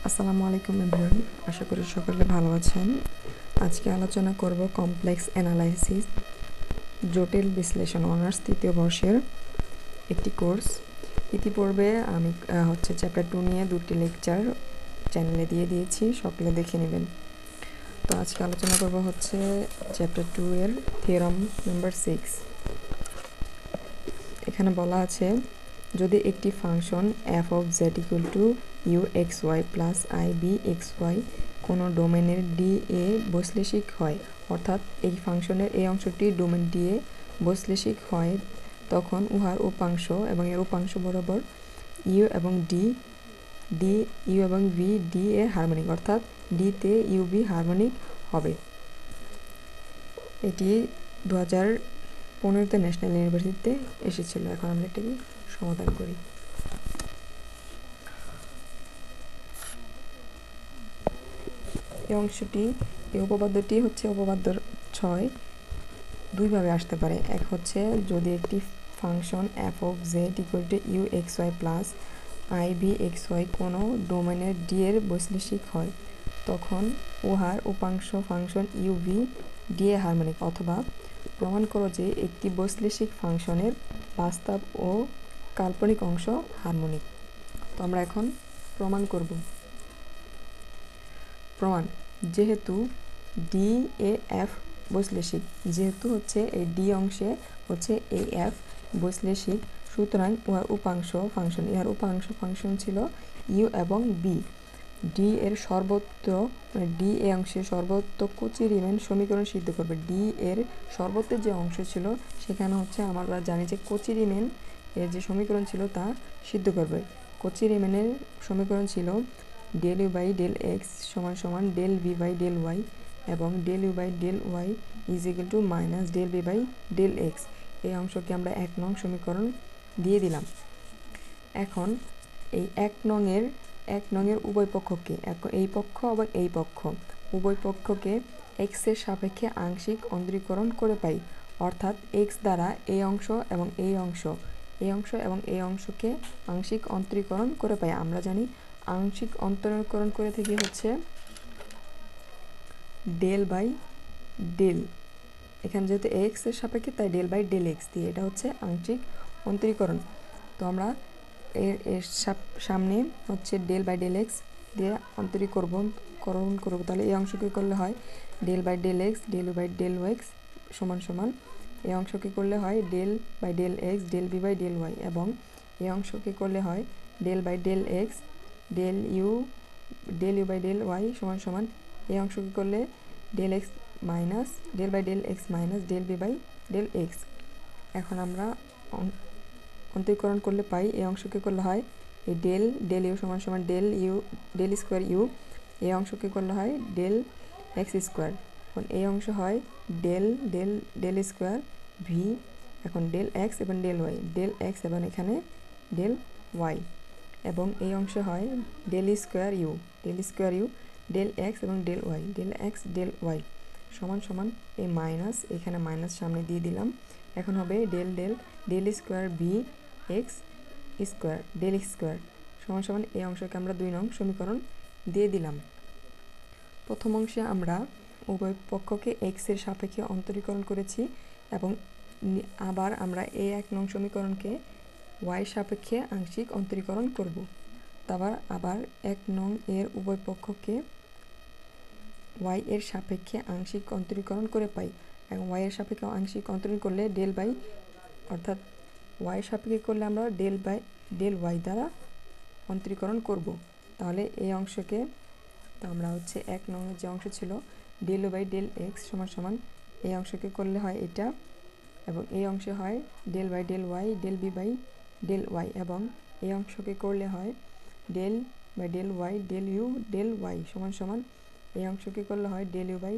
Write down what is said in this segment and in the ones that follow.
আসসালামু আলাইকুম এভরিওয়ান, আশা করি সকলে ভালো আছেন। আজকে আলোচনা করব কমপ্লেক্স অ্যানালাইসিস জটিল বিশ্লেষণ অনার্স তৃতীয় বর্ষের একটি কোর্স। ইতিপূর্বে আমি চ্যাপ্টার 2 নিয়ে 2টি লেকচার চ্যানেলে দিয়ে দিয়েছি, সকলে দেখে নেবেন। তো আজকে আলোচনা করব চ্যাপ্টার 2 এর থিওরাম নাম্বার 6। এখানে বলা আছে, যদি একটি function f of z equal to u(xy) plus i(b(xy) কোনো ডোমেনের ডি এ বৈশ্লেষিক হয়, অর্থাৎ এই ফাংশনের এই অংশটি ডোমেন ডি এ বৈশ্লেষিক হয়, তখন উহার উপাংশ এবং এর উপাংশ বরাবর ইউ এবং ডি ইউ এবং ভি ডি এর হারমোনিক, অর্থাৎ ডি তে ইউ বি হারমোনিক হবে। এটি 2015-তে ন্যাশনাল ইউনিভার্সিটিতে এসেছিল। এখন আমরা এটাকে সমাধান করি। এই অংশটি, এই উপপাদ্যটি উপপাদ্য 6 দুইভাবে আসতে পারে। এক যদি একটি function f of z equal to u(xy) plus i(b(xy) কোনো ডোমেনের ডি এর বৈশ্লেষিক হয়, তখন উহার উপাংশ function U V D A harmonic, অথবা প্রমাণ করো যে একটি বৈশ্লেষিক ফাংশনের বাস্তব ও কাল্পনিক অংশ হারমোনিক। তো আমরা এখন প্রমাণ করব। প্রমাণ: যেহেতু ডি এ এফ বৈশ্লেষিক, যেহেতু এই ডি অংশে এই এফ বৈশ্লেষিক, সুতরাং উহার উপাংশ ফাংশন, ইহার উপাংশ ফাংশন ছিল ইউ এবং বি। ডি এর সর্বত্র ডি এ অংশের সর্বত্র কচি রিমেন সমীকরণ সিদ্ধ করবে। ডি এর সর্বত্রের যে অংশ ছিল সেখানে আমরা জানি যে কচি রিমেন এর যে সমীকরণ ছিল তা সিদ্ধ করবে। কচি রিমেনের সমীকরণ ছিল del u by del x সমান সমান del v by del y, এবং del u by del y is equal to minus del v by del x. এই অংশকে আমরা 1 নং সমীকরণ দিয়ে দিলাম। এখন এই 1 নংয়ের উভয় পক্ষকে, এই পক্ষ এবং এই পক্ষ, উভয় পক্ষকে এক্স এর সাপেক্ষে আংশিক অন্তরীকরণ করে পাই, অর্থাৎ এক্স দ্বারা এই অংশ এবং এই অংশ এবং এই অংশকে আংশিক অন্তরীকরণ করে পাই। আমরা জানি আংশিক অন্তরীকরণ করে থেকে ডেল বাই ডেল, এখানে যেহেতু এক্স এর সাপেক্ষে তাই ডেল বাই ডেল এক্স দিয়ে এটা আংশিক অন্তরীকরণ। তো আমরা এর সামনে ডেল বাই ডেল এক্স দিয়ে অন্তরীকরণ করব। তাহলে এই অংশকে করলে হয় del by del x del by del x সমান সমান, এই অংশকে করলে হয় del by del x del b by del y, এবং এই অংশকে করলে হয় del by del x del u by del y সমান সমান, এই অংশকে করলে del x minus del by del x minus del b by del x. এখন আমরা অন্তরীকরণ করলে পাই, এই অংশকে করলে হয় এই ডেল ইউ সমান সমান ডেল স্কোয়ার ইউ, এই অংশকে করলে হয় ডেল এক্স স্কোয়ার। এখন এই অংশ হয় ডেল স্কোয়ার ভি, এখন ডেল এক্স এবং ডেল এক্স এবং এখানে ডেল ওয়াই, এবং এই অংশ হয় del square u del x এবং ডেল এক্স ডেল ওয়াই সমান সমান এই মাইনাস, এখানে মাইনাস সামনে দিয়ে দিলাম। এখন হবে del square b x square del square সমান সমান, এই অংশকে আমরা 2 নং সমীকরণ দিয়ে দিলাম। প্রথম অংশে আমরা উভয় পক্ষকে এক্স এর সাপেক্ষে অন্তরীকরণ করেছি, এবং আবার আমরা এই 1 নং সমীকরণকে ওয়াই সাপেক্ষে আংশিক অন্তরীকরণ করব। আবার 1 নং এর উভয় পক্ষকে ওয়াই এর সাপেক্ষে আংশিক অন্তরীকরণ করে পাই, এবং ওয়াই এর সাপেক্ষে আংশিক অন্তরীকরণ করলে ডেল বাই, অর্থাৎ ওয়াই এর সাপেক্ষে করলে আমরা ডেল বাই ডেল ওয়াই দ্বারা অন্তরীকরণ করব। তাহলে এই অংশকে, তো আমরা 1 নং এর যে অংশ ছিল ডেল বাই ডেল এক্স সমান সমান, এই অংশকে করলে হয় এটা, এবং এই অংশে হয় del by del y del b by del y, এবং এই অংশকে করলে হয় del by del y del u del y সমান সমান, এই অংশকে করলে হয় del by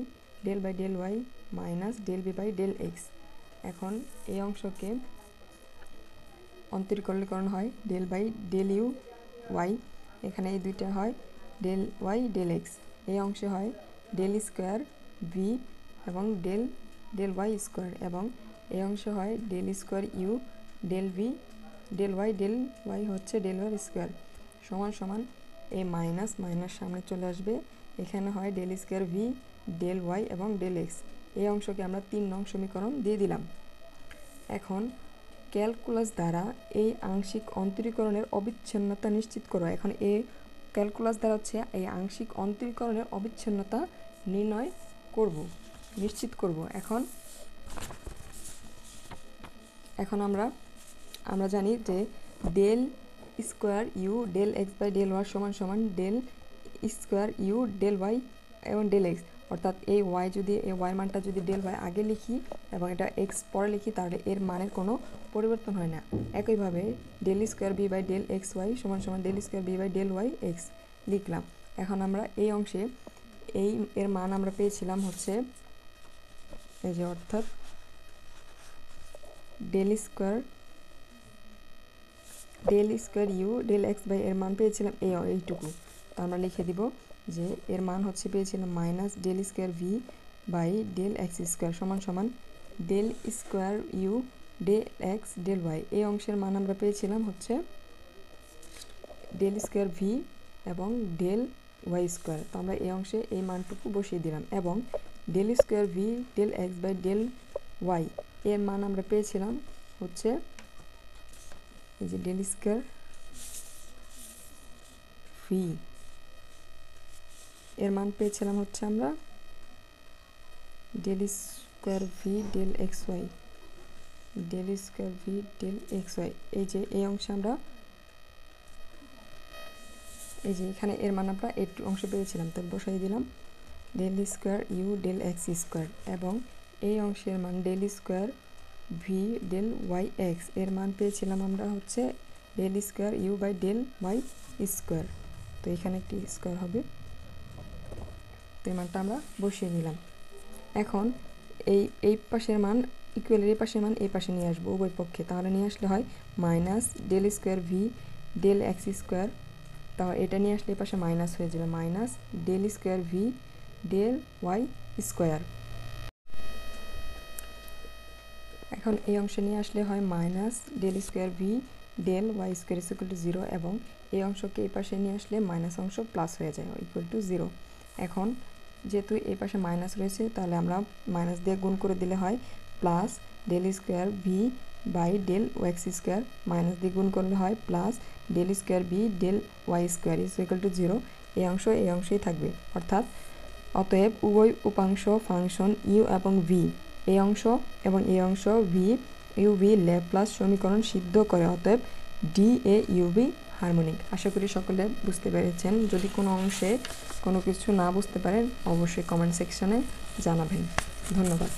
del y minus del b by del x. এখন এই অংশকে অন্তরীকরণ হয় del by del u y, এখানে এই দুইটা হয় ডেল ওয়াই ডেল এক্স, এই অংশে হয় ডেল স্কোয়ার ভি এবং ডেল ওয়াই স্কোয়ার, এবং এই অংশে হয় del square u del v del y del y del y square সমান সমান, এই মাইনাস মাইনাস সামনে চলে আসবে, এখানে হয় del square v del y এবং ডেল এক্স। এই অংশকে আমরা 3 নং সমীকরণ দিয়ে দিলাম। এখন ক্যালকুলাস দ্বারা এই আংশিক অন্তরীকরণের অবিচ্ছিন্নতা নিশ্চিত করো। এখন এই ক্যালকুলাস দ্বারা হচ্ছে এই আংশিক অন্তরীকরণের অবিচ্ছিন্নতা নির্ণয় করব, নিশ্চিত করব। এখন আমরা জানি যে del square u del x by del y সমান সমান del square u del y এবং ডেল এক্স। অর্থাৎ এই ওয়াই যদি এই ওয়াই মানটা যদি ডেল ওয়াই আগে লিখি এবং এটা এক্স পরে লিখি তাহলে এর মানের কোনো পরিবর্তন হয় না। একইভাবে del square b by del x y সমান সমান del square b by del y x লিখলাম। এখন আমরা এই অংশে এর মান আমরা পেয়েছিলাম হচ্ছে এই যে, অর্থাৎ del square u del x by এর মান পেয়েছিলাম এইটুকু। তো আমরা লিখে দিব যে এর মান হচ্ছে পেয়েছিলাম minus del square v by del x square সমান সমান del square u del x del y. এই অংশের মান আমরা পেয়েছিলাম হচ্ছে ডেল স্কোয়ার ভি এবং ডেল ওয়াই স্কোয়ার। তো আমরা এই অংশে এই মানটুকু বসিয়ে দিলাম এবং del square v del x by del y এর মান আমরা পেয়েছিলাম হচ্ছে এই যে ডেল স্কোয়ার ভি এর মান পেয়েছিলাম হচ্ছে আমরা del square v del x y, del square v del x y. এই যে এই অংশে আমরা এই যে এখানে এর মান আমরা এই অংশ পেয়েছিলাম, তো বসাই দিলাম del square u del x square এবং এই অংশের মান del square v del y x এর মান পেয়েছিলাম আমরা হচ্ছে del square u by del y square. তো এখানে একটি স্কোয়ার হবে, তো এই মানটা আমরা বসিয়ে নিলাম। এখন এই পাশের মান ইকুয়ালের এই পাশের মান এই পাশে নিয়ে আসবো উভয় পক্ষে, তাহলে নিয়ে আসলে হয় minus del square v del x square. তাহলে এটা নিয়ে আসলে এই পাশে মাইনাস হয়ে যাবে minus del square v del y square. এখন এই অংশে নিয়ে আসলে হয় minus del square v del y square is equal to 0 এবং এই অংশকে এই পাশে নিয়ে আসলে মাইনাস অংশ প্লাস হয়ে যায় ইকুয়াল টু 0। এখন যেহেতু এই পাশে মাইনাস রয়েছে তাহলে আমরা মাইনাস দিয়ে গুণ করে দিলে হয় plus del square v by del x square, minus দিয়ে গুণ করলে হয় plus del square v del y square is equal to 0। এই অংশই থাকবে। অতএব উভয় উপাংশ ফাংশন ইউ এবং ভি এই অংশ এবং এই অংশ ভি ইউ ভি ল্যাপ্লাস সমীকরণ সিদ্ধ করে। অতএব D A U V harmonic. আশা করি সকলে বুঝতে পেরেছেন। যদি কোনো অংশে কোনো কিছু না বুঝতে পারেন অবশ্যই কমেন্ট সেকশনে জানাবেন। ধন্যবাদ।